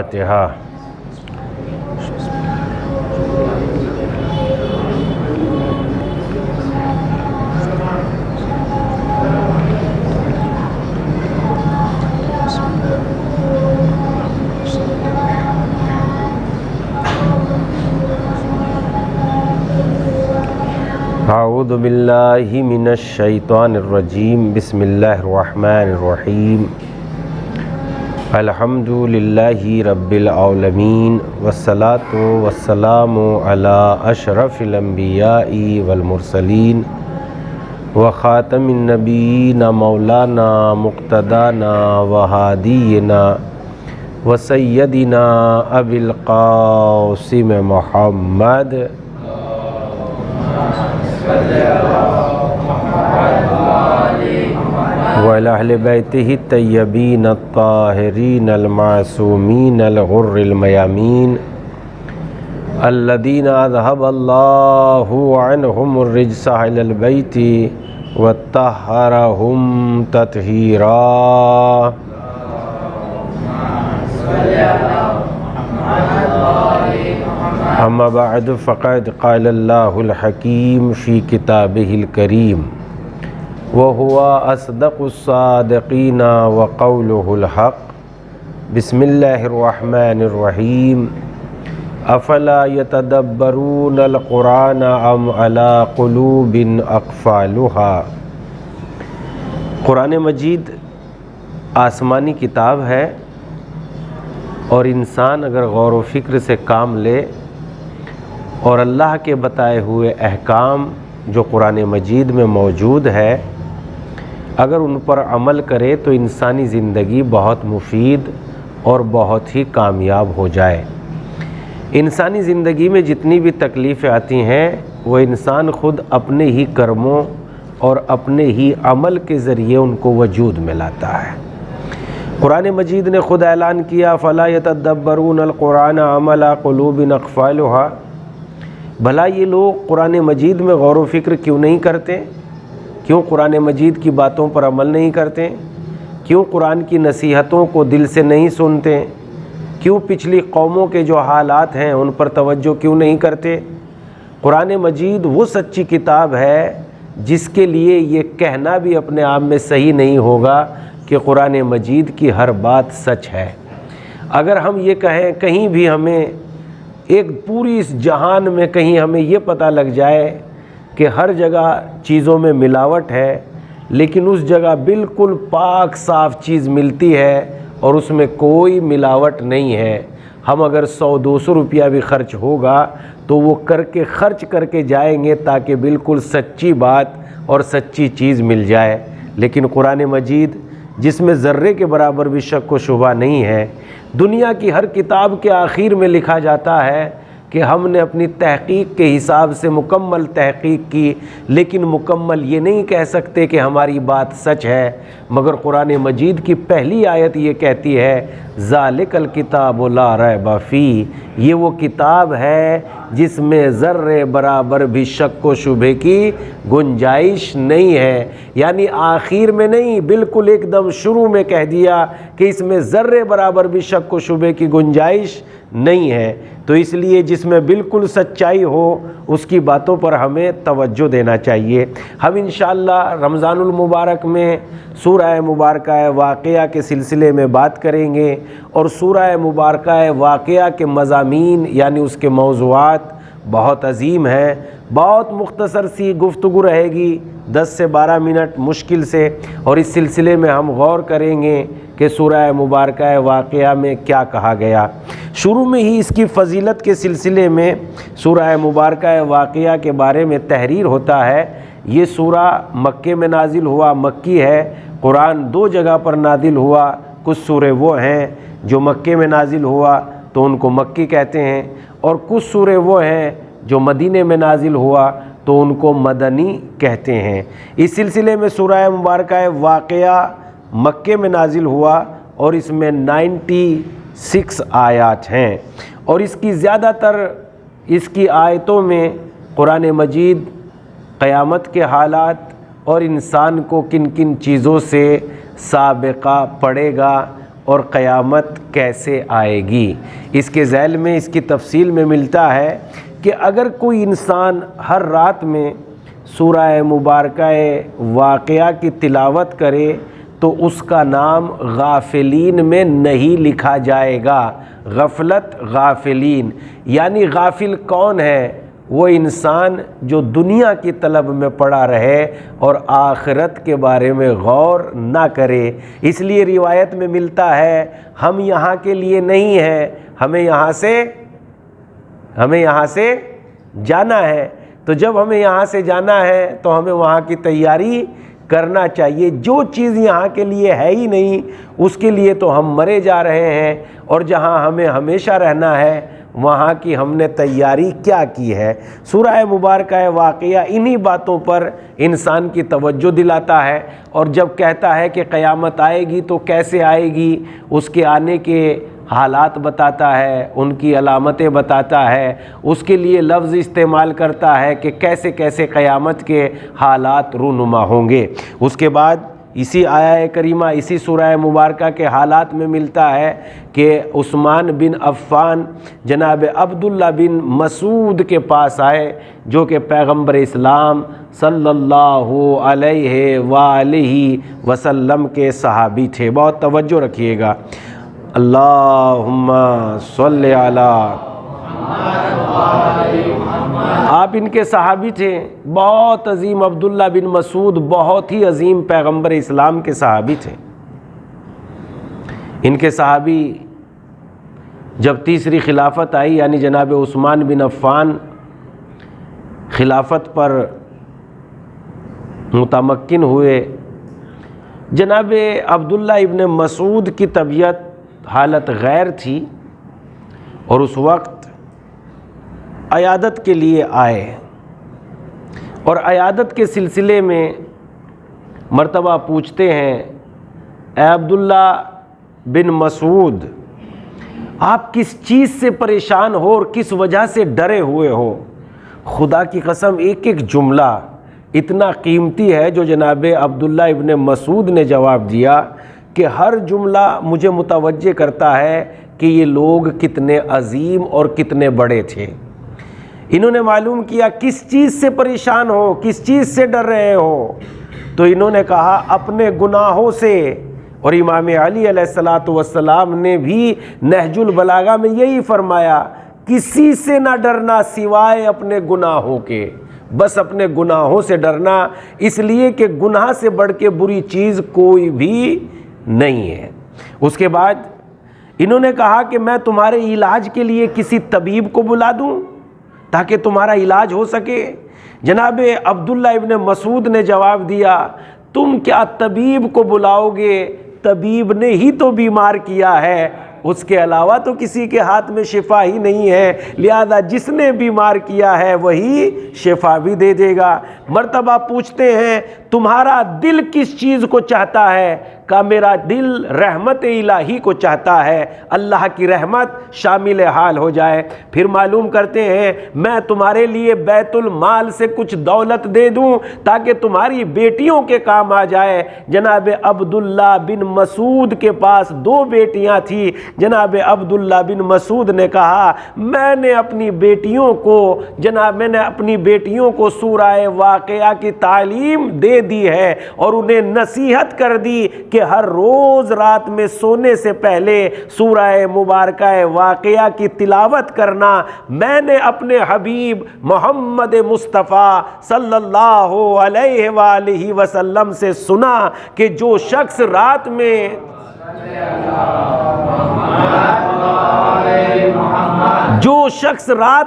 الفاتحہ۔ اعوذ باللہ من الشیطان الرجیم، بسم اللہ الرحمن الرحیم۔ الحمد للہ رب العالمین، والصلاة والسلام علی اشرف الانبیاء والمرسلین، وخاتم النبیین مولانا مقتدانا وہادینا وسیدنا ابی القاسم محمد وعلی اہل بیتہ الطیبین الطاہرین المعصومین الغر المیامین الذین اذہب اللہ عنہم الرجس اہل البیت وطہرہم تطہیرا۔ اما بعد فقد قال اللہ الحکیم فی کتابہ الکریم وہو اصدق الصادقین وقولہ الحق۔ بسم اللہ الرحمن الرحیم۔ افلا یتدبرون القرآن ام علی قلوب اقفالها۔ قرآن مجید آسمانی کتاب ہے، اور انسان اگر غور و فکر سے کام لے اور اللہ کے بتائے ہوئے احکام جو قرآن مجید میں موجود ہے اگر ان پر عمل کرے تو انسانی زندگی بہت مفید اور بہت ہی کامیاب ہو جائے۔ انسانی زندگی میں جتنی بھی تکلیفیں آتی ہیں وہ انسان خود اپنے ہی کرموں اور اپنے ہی عمل کے ذریعے ان کو وجود میں لاتا ہے۔ قرآن مجید نے خود اعلان کیا فلا یتدبرون القرآن ام علی قلوب اقفالها۔ بھلا یہ لوگ قرآن مجید میں غور و فکر کیوں نہیں کرتے؟ کیوں قرآن مجید کی باتوں پر عمل نہیں کرتے؟ کیوں قرآن کی نصیحتوں کو دل سے نہیں سنتے؟ کیوں پچھلی قوموں کے جو حالات ہیں ان پر توجہ کیوں نہیں کرتے؟ قرآن مجید وہ سچی کتاب ہے جس کے لیے یہ کہنا بھی اپنے آپ میں صحیح نہیں ہوگا کہ قرآن مجید کی ہر بات سچ ہے۔ اگر ہم یہ کہیں کہیں بھی ہمیں ایک پوری اس جہان میں کہیں ہمیں یہ پتہ لگ جائے کہ ہر جگہ چیزوں میں ملاوٹ ہے لیکن اس جگہ بالکل پاک صاف چیز ملتی ہے اور اس میں کوئی ملاوٹ نہیں ہے، ہم اگر 100-200 روپیہ بھی خرچ ہوگا تو وہ خرچ کر کے جائیں گے تاکہ بالکل سچی بات اور سچی چیز مل جائے۔ لیکن قرآن مجید جس میں ذرے کے برابر بھی شک و شبہ نہیں ہے، دنیا کی ہر کتاب کے آخر میں لکھا جاتا ہے کہ ہم نے اپنی تحقیق کے حساب سے مکمل تحقیق کی لیکن مکمل یہ نہیں کہہ سکتے کہ ہماری بات سچ ہے، مگر قرآن مجید کی پہلی آیت یہ کہتی ہے ذالک الکتاب لا ریب فیہ، یہ وہ کتاب ہے جس میں ذرے برابر بھی شک و شبہ کی گنجائش نہیں ہے۔ یعنی آخر میں نہیں، بالکل ایک دم شروع میں کہہ دیا کہ اس میں ذرے برابر بھی شک و شبہ کی گنجائش نہیں ہے۔ تو اس لیے جس میں بالکل سچائی ہو اس کی باتوں پر ہمیں توجہ دینا چاہیے۔ ہم انشاءاللہ رمضان المبارک میں سورہ مبارکہ واقعہ کے سلسلے میں بات کریں گے، اور سورہ مبارکہ واقعہ کے مضامین یعنی اس کے موضوعات بہت عظیم ہیں۔ بہت مختصر سی گفتگو رہے گی، 10 سے 12 منٹ مشکل سے، اور اس سلسلے میں ہم غور کریں گے کہ سورہ مبارکہ واقعہ میں کیا کہا گیا۔ شروع میں ہی اس کی فضیلت کے سلسلے میں سورہ مبارکہ واقعہ کے بارے میں تحریر ہوتا ہے۔ یہ سورہ مکے میں نازل ہوا، مکی ہے۔ قرآن 2 جگہ پر نازل ہوا، کچھ سورے وہ ہیں جو مکے میں نازل ہوا تو ان کو مکی کہتے ہیں، اور کچھ سورے وہ ہیں جو مدینے میں نازل ہوا تو ان کو مدنی کہتے ہیں۔ اس سلسلے میں سورہ مبارکہ واقعہ مکے میں نازل ہوا اور اس میں 96 آیات ہیں، اور اس کی زیادہ تر اس کی آیتوں میں قرآن مجید قیامت کے حالات اور انسان کو کن کن چیزوں سے سابقہ پڑے گا اور قیامت کیسے آئے گی۔ اس کے ذیل میں اس کی تفصیل میں ملتا ہے کہ اگر کوئی انسان ہر رات میں سورہ مبارکہ واقعہ کی تلاوت کرے تو اس کا نام غافلین میں نہیں لکھا جائے گا۔ غفلت غافلین، یعنی غافل کون ہے؟ وہ انسان جو دنیا کی طلب میں پڑا رہے اور آخرت کے بارے میں غور نہ کرے۔ اس لیے روایت میں ملتا ہے ہم یہاں کے لیے نہیں ہیں، ہمیں یہاں سے جانا ہے، تو جب ہمیں یہاں سے جانا ہے تو ہمیں وہاں کی تیاری کرنا چاہیے۔ جو چیز یہاں کے لیے ہے ہی نہیں اس کے لیے تو ہم مرے جا رہے ہیں، اور جہاں ہمیں ہمیشہ رہنا ہے وہاں کی ہم نے تیاری کیا کی ہے۔ سورہ مبارکہ واقعہ انہی باتوں پر انسان کی توجہ دلاتا ہے، اور جب کہتا ہے کہ قیامت آئے گی تو کیسے آئے گی، اس کے آنے کے حالات بتاتا ہے، ان کی علامتیں بتاتا ہے، اس کے لیے لفظ استعمال کرتا ہے کہ کیسے کیسے قیامت کے حالات رونما ہوں گے۔ اس کے بعد اسی آیہ کریمہ اسی سورہ مبارکہ کے حالات میں ملتا ہے کہ عثمان بن عفان جناب عبداللہ بن مسعود کے پاس آئے، جو کہ پیغمبر اسلام صلی اللہ علیہ وآلہ وسلم کے صحابی تھے۔ بہت توجہ رکھیے گا۔ اللہم صلی علی، آپ ان کے صحابی تھے، بہت عظیم۔ عبداللہ بن مسعود بہت ہی عظیم پیغمبر اسلام کے صحابی تھے۔ ان کے صحابی جب تیسری خلافت آئی، یعنی جناب عثمان بن عفان خلافت پر متمکن ہوئے، جناب عبداللہ ابن مسعود کی طبیعت حالت غیر تھی، اور اس وقت عیادت کے لیے آئے، اور عیادت کے سلسلے میں مرتبہ پوچھتے ہیں اے عبداللہ بن مسعود، آپ کس چیز سے پریشان ہو اور کس وجہ سے ڈرے ہوئے ہو؟ خدا کی قسم ایک ایک جملہ اتنا قیمتی ہے جو جناب عبداللہ ابن مسعود نے جواب دیا کہ ہر جملہ مجھے متوجہ کرتا ہے کہ یہ لوگ کتنے عظیم اور کتنے بڑے تھے۔ انہوں نے معلوم کیا کس چیز سے پریشان ہو، کس چیز سے ڈر رہے ہو، تو انہوں نے کہا اپنے گناہوں سے۔ اور امام علی علیہ السلام نے بھی نہج البلاغہ میں یہی فرمایا، کسی سے نہ ڈرنا سوائے اپنے گناہوں کے، بس اپنے گناہوں سے ڈرنا، اس لیے کہ گناہ سے بڑھ کے بری چیز کوئی بھی نہیں ہے۔ اس کے بعد انہوں نے کہا کہ میں تمہارے علاج کے لیے کسی طبیب کو بلا دوں تاکہ تمہارا علاج ہو سکے۔ جناب عبداللہ ابن مسعود نے جواب دیا، تم کیا طبیب کو بلاؤ گے؟ طبیب نے ہی تو بیمار کیا ہے، اس کے علاوہ تو کسی کے ہاتھ میں شفا ہی نہیں ہے، لہذا جس نے بیمار کیا ہے وہی شفا بھی دے دے گا۔ مرتبہ پوچھتے ہیں تمہارا دل کس چیز کو چاہتا ہے؟ کہا میرا دل رحمت الہی کو چاہتا ہے، اللہ کی رحمت شامل حال ہو جائے۔ پھر معلوم کرتے ہیں میں تمہارے لیے بیت المال سے کچھ دولت دے دوں تاکہ تمہاری بیٹیوں کے کام آ جائے۔ جناب عبداللہ بن مسعود کے پاس 2 بیٹیاں تھیں۔ جناب عبداللہ بن مسعود نے کہا میں نے اپنی بیٹیوں کو سورہ واقعہ کی تعلیم دے دی ہے، اور انہیں نصیحت کر دی کہ ہر روز رات میں سونے سے پہلے سورہ مبارکہ واقعہ کی تلاوت کرنا۔ میں نے اپنے حبیب محمد مصطفیٰ صلی اللہ علیہ وآلہ وسلم سے سنا کہ جو شخص رات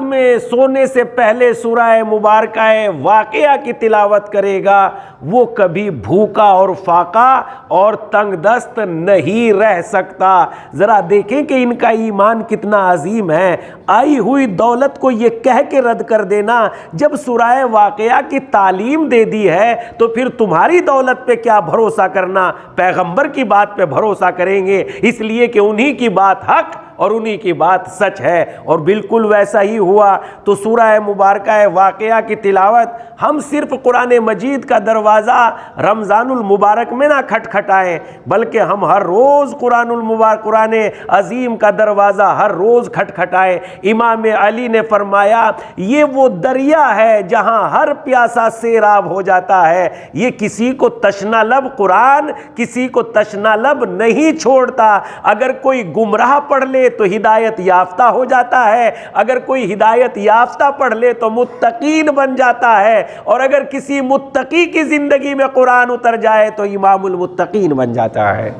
میں سونے سے پہلے سورہ مبارکہ واقعہ کی تلاوت کرے گا وہ کبھی بھوکا اور فاقہ اور تنگ دست نہیں رہ سکتا۔ ذرا دیکھیں کہ ان کا ایمان کتنا عظیم ہے۔ آئی ہوئی دولت کو یہ کہہ کے رد کر دینا، جب سورہ واقعہ کی تعلیم دے دی ہے تو پھر تمہاری دولت پہ کیا بھروسہ کرنا، پیغمبر کی بات پہ بھروسہ کریں گے، اس لیے کہ انہی کی بات حق اور انہی کی بات سچ ہے، اور بالکل ویسا ہی ہوا۔ تو سورہ مبارکہ واقعہ کی تلاوت ہم صرف قرآن مجید کا دروازہ رمضان المبارک میں نہ کھٹکھٹائیں، بلکہ ہم ہر روز قرآن عظیم کا دروازہ ہر روز کھٹکھٹائیں۔ امام علی نے فرمایا یہ وہ دریا ہے جہاں ہر پیاسا سیراب ہو جاتا ہے، یہ کسی کو تشنا لب قرآن کسی کو تشنا لب نہیں چھوڑتا۔ اگر کوئی گمراہ پڑھ لے تو ہدایت یافتہ ہو جاتا ہے، اگر کوئی ہدایت یافتہ پڑھ لے تو متقین بن جاتا ہے، اور اگر کسی متقی کی زندگی میں قرآن اتر جائے تو امام المتقین بن جاتا ہے۔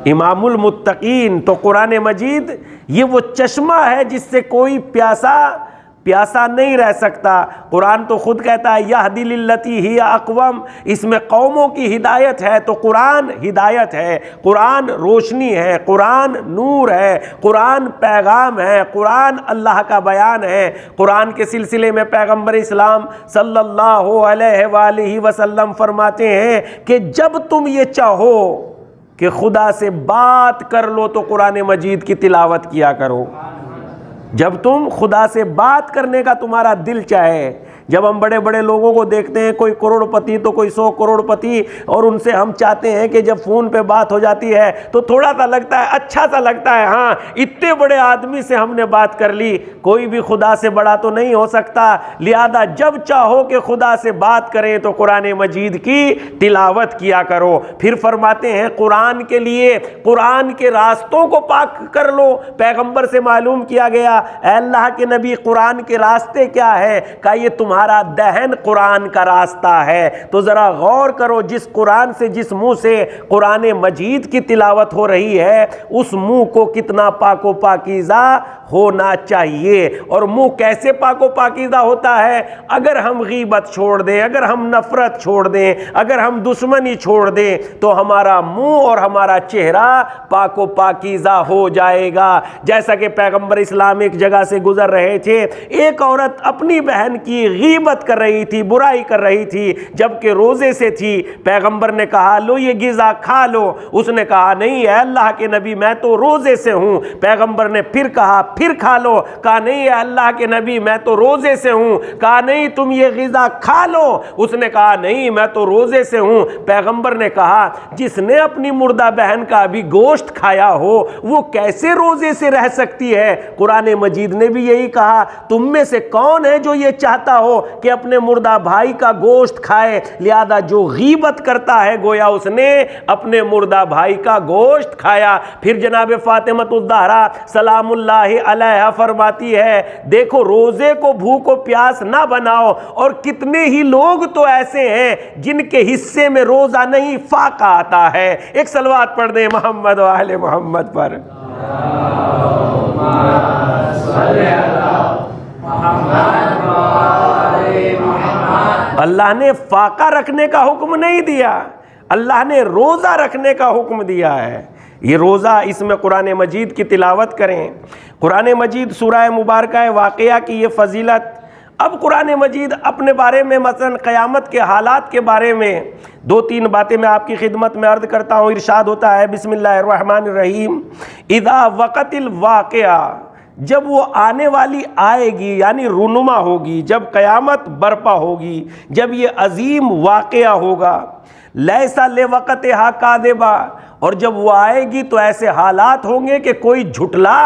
امام المتقین تو قرآن مجید یہ وہ چشمہ ہے جس سے کوئی پیاسا نہیں رہ سکتا۔ قرآن تو خود کہتا ہے یہدی للتی ہی اقوم، اس میں قوموں کی ہدایت ہے، تو قرآن ہدایت ہے، قرآن روشنی ہے، قرآن نور ہے، قرآن پیغام ہے، قرآن اللہ کا بیان ہے۔ قرآن کے سلسلے میں پیغمبر اسلام صلی اللہ علیہ وآلہ وسلم فرماتے ہیں کہ جب تم یہ چاہو کہ خدا سے بات کر لو تو قرآن مجید کی تلاوت کیا کرو۔ جب تم خدا سے بات کرنے کا تمہارا دل چاہے، جب ہم بڑے بڑے لوگوں کو دیکھتے ہیں، کوئی کروڑ پتی تو کوئی 100 کروڑ پتی، اور ان سے ہم چاہتے ہیں کہ جب فون پہ بات ہو جاتی ہے تو تھوڑا سا لگتا ہے، اچھا سا لگتا ہے، ہاں اتنے بڑے آدمی سے ہم نے بات کر لی، کوئی بھی خدا سے بڑا تو نہیں ہو سکتا۔ لہذا جب چاہو کہ خدا سے بات کریں تو قرآن مجید کی تلاوت کیا کرو۔ پھر فرماتے ہیں قرآن کے لیے قرآن کے راستوں کو پاک کر لو۔ پیغمبر سے معلوم کیا گیا اے اللہ کے نبی قرآن کے راستے کیا ہے؟ کہا یہ تمہارا دہن قرآن کا راستہ ہے۔ تو ذرا غور کرو، جس قرآن سے جس منہ سے قرآن مجید کی تلاوت ہو رہی ہے اس منہ کو کتنا پاک و پاکیزہ ہونا چاہیے۔ اور منہ کیسے پاک و پاکیزہ ہوتا ہے؟ اگر ہم غیبت چھوڑ دیں، اگر ہم نفرت چھوڑ دیں، اگر ہم دشمنی چھوڑ دیں تو ہمارا منہ اور ہمارا چہرہ پاک و پاکیزہ ہو جائے گا۔ جیسا کہ پیغمبر اسلام ایک جگہ سے گزر رہے تھے، ایک عورت اپنی بہن کی غیبت کر رہی تھی، برائی کر رہی تھی، جبکہ روزے سے تھی۔ پیغمبر نے کہا لو یہ غذا کھا لو، اس نے کہا نہیں اے اللہ کے نبی میں تو روزے سے ہوں۔ پیغمبر نے پھر کہا پھر کھا لو، کہا نہیں اے اللہ کے نبی میں تو روزے سے ہوں۔ کہا نہیں تم یہ غذا کھا لو، اس نے کہا نہیں میں تو روزے سے ہوں۔ پیغمبر نے کہا جس نے اپنی مردہ بہن کا ابھی گوشت کھایا ہو وہ کیسے روزے سے رہ سکتی ہے؟ قرآن مجید نے بھی یہی کہا تم میں سے کون ہے جو یہ چاہتا ہو کہ اپنے مردہ بھائی کا گوشت کھائے؟ لہذا جو غیبت کرتا ہے گویا اس نے اپنے مردہ بھائی کا گوشت کھایا۔ پھر جناب فاطمہ الزہرا سلام اللہ علیہا فرماتی ہے دیکھو روزے کو بھوک و پیاس نہ بناؤ، اور کتنے ہی لوگ تو ایسے ہیں جن کے حصے میں روزہ نہیں فاقہ آتا ہے۔ ایک صلوات پڑھ دیں محمد و آل محمد پر۔ اللہ نے فاقہ رکھنے کا حکم نہیں دیا، اللہ نے روزہ رکھنے کا حکم دیا ہے۔ یہ روزہ، اس میں قرآن مجید کی تلاوت کریں۔ قرآن مجید سورہ مبارکہ واقعہ کی یہ فضیلت۔ اب قرآن مجید اپنے بارے میں مثلا قیامت کے حالات کے بارے میں 2-3 باتیں میں آپ کی خدمت میں عرض کرتا ہوں۔ ارشاد ہوتا ہے بسم اللہ الرحمن الرحیم اذا وقت الواقعہ، جب وہ آنے والی آئے گی یعنی رونما ہوگی، جب قیامت برپا ہوگی، جب یہ عظیم واقعہ ہوگا، لیسا لوقتہا کاذبا، اور جب وہ آئے گی تو ایسے حالات ہوں گے کہ کوئی جھٹلا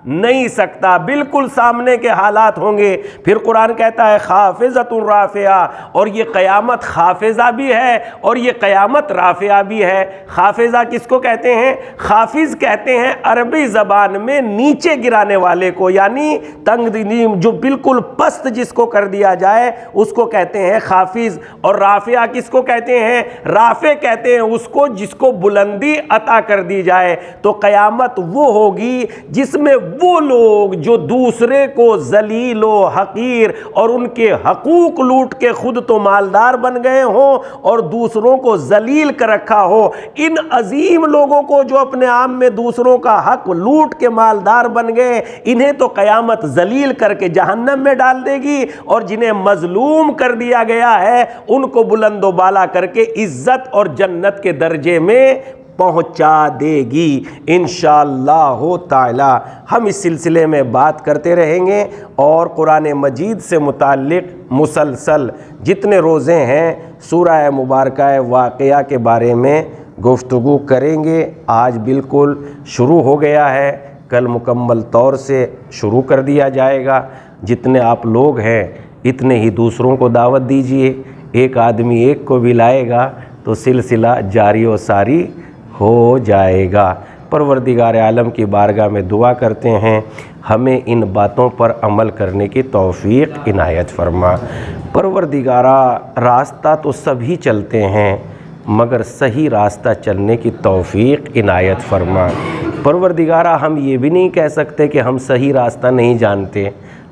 نہیں سکتا، بالکل سامنے کے حالات ہوں گے۔ پھر قرآن کہتا ہے خافضۃ رافعہ، اور یہ قیامت خافضہ بھی ہے اور یہ قیامت رافعہ بھی ہے۔ خافضہ کس کو کہتے ہیں؟ خافض کہتے ہیں عربی زبان میں نیچے گرانے والے کو، یعنی تنگ نیم جو بالکل پست جس کو کر دیا جائے اس کو کہتے ہیں خافض۔ اور رافعہ کس کو کہتے ہیں؟ رافع کہتے ہیں اس کو جس کو بلندی عطا کر دی جائے۔ تو قیامت وہ ہوگی جس میں وہ لوگ جو دوسرے کو ذلیل و حقیر اور ان کے حقوق لوٹ کے خود تو مالدار بن گئے ہوں اور دوسروں کو ذلیل کر رکھا ہو، ان عظیم لوگوں کو جو اپنے عام میں دوسروں کا حق لوٹ کے مالدار بن گئے، انہیں تو قیامت ذلیل کر کے جہنم میں ڈال دے گی، اور جنہیں مظلوم کر دیا گیا ہے ان کو بلند و بالا کر کے عزت اور جنت کے درجے میں پہنچا دے گی انشاءاللہ تعالی۔ ہم اس سلسلے میں بات کرتے رہیں گے اور قرآن مجید سے متعلق مسلسل جتنے روزے ہیں سورہ مبارکہ واقعہ کے بارے میں گفتگو کریں گے۔ آج بالکل شروع ہو گیا ہے، کل مکمل طور سے شروع کر دیا جائے گا۔ جتنے آپ لوگ ہیں اتنے ہی دوسروں کو دعوت دیجئے، ایک آدمی ایک کو بھی لائے گا تو سلسلہ جاری و ساری ہو جائے گا۔ پروردگار عالم کی بارگاہ میں دعا کرتے ہیں ہمیں ان باتوں پر عمل کرنے کی توفیق عنایت فرما۔ پروردگارہ راستہ تو سبھی چلتے ہیں مگر صحیح راستہ چلنے کی توفیق عنایت فرما۔ پروردگارہ ہم یہ بھی نہیں کہہ سکتے کہ ہم صحیح راستہ نہیں جانتے،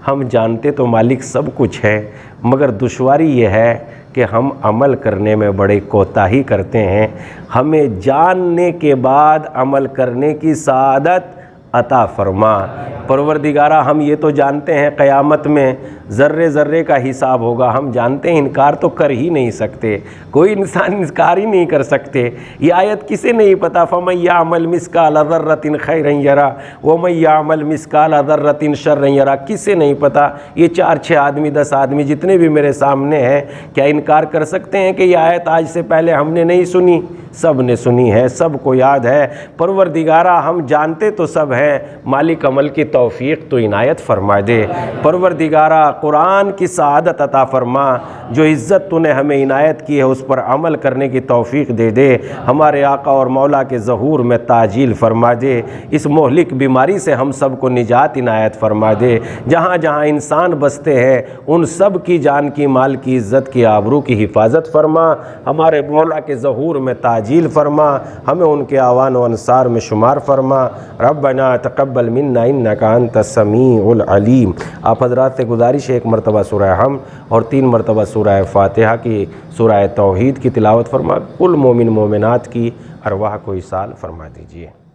ہم جانتے تو مالک سب کچھ ہے، مگر دشواری یہ ہے کہ ہم عمل کرنے میں بڑے کوتاہی کرتے ہیں۔ ہمیں جاننے کے بعد عمل کرنے کی سعادت عطا فرما۔ پروردگارہ ہم یہ تو جانتے ہیں قیامت میں ذرے ذرے کا حساب ہوگا، ہم جانتے ہیں انکار تو کر ہی نہیں سکتے، کوئی انسان انکار ہی نہیں کر سکتے۔ یہ آیت کسے نہیں پتہ؟ فَمَن يَعْمَلْ مِثْقَالَ ذَرَّةٍ خَيْرًا يَرَهُ وَمَن يَعْمَلْ مِثْقَالَ ذَرَّةٍ شَرًّا يَرَهُ۔ کسے نہیں پتہ؟ یہ 4-6 آدمی 10 آدمی جتنے بھی میرے سامنے ہیں کیا انکار کر سکتے ہیں کہ یہ آیت آج سے پہلے ہم نے نہیں سنی؟ سب نے سنی ہے، سب کو یاد ہے۔ پروردگارہ ہم جانتے تو سب ہیں، مالک عمل کی توفیق تو عنایت فرما دے۔ پروردگارہ قرآن کی سعادت عطا فرما، جو عزت تو نے ہمیں عنایت کی ہے اس پر عمل کرنے کی توفیق دے دے۔ ہمارے آقا اور مولا کے ظہور میں تعجیل فرما دے، اس مہلک بیماری سے ہم سب کو نجات عنایت فرما دے۔ جہاں جہاں انسان بستے ہیں ان سب کی جان کی، مال کی، عزت کی، آبرو کی حفاظت فرما۔ ہمارے مولا کے ظہور میں تعجیل فرما، ہمیں ان کے اعوان و انصار میں شمار فرما۔ ربنا تقبل منا انک انت السمیع العلیم۔ آپ حضرات سے گزارش ہے 1 مرتبہ سورہ حمد اور 3 مرتبہ سورہ فاتحہ کی، سورہ توحید کی تلاوت فرما۔ کل مومن مومنات کی ارواح کو ایصال فرما دیجیے۔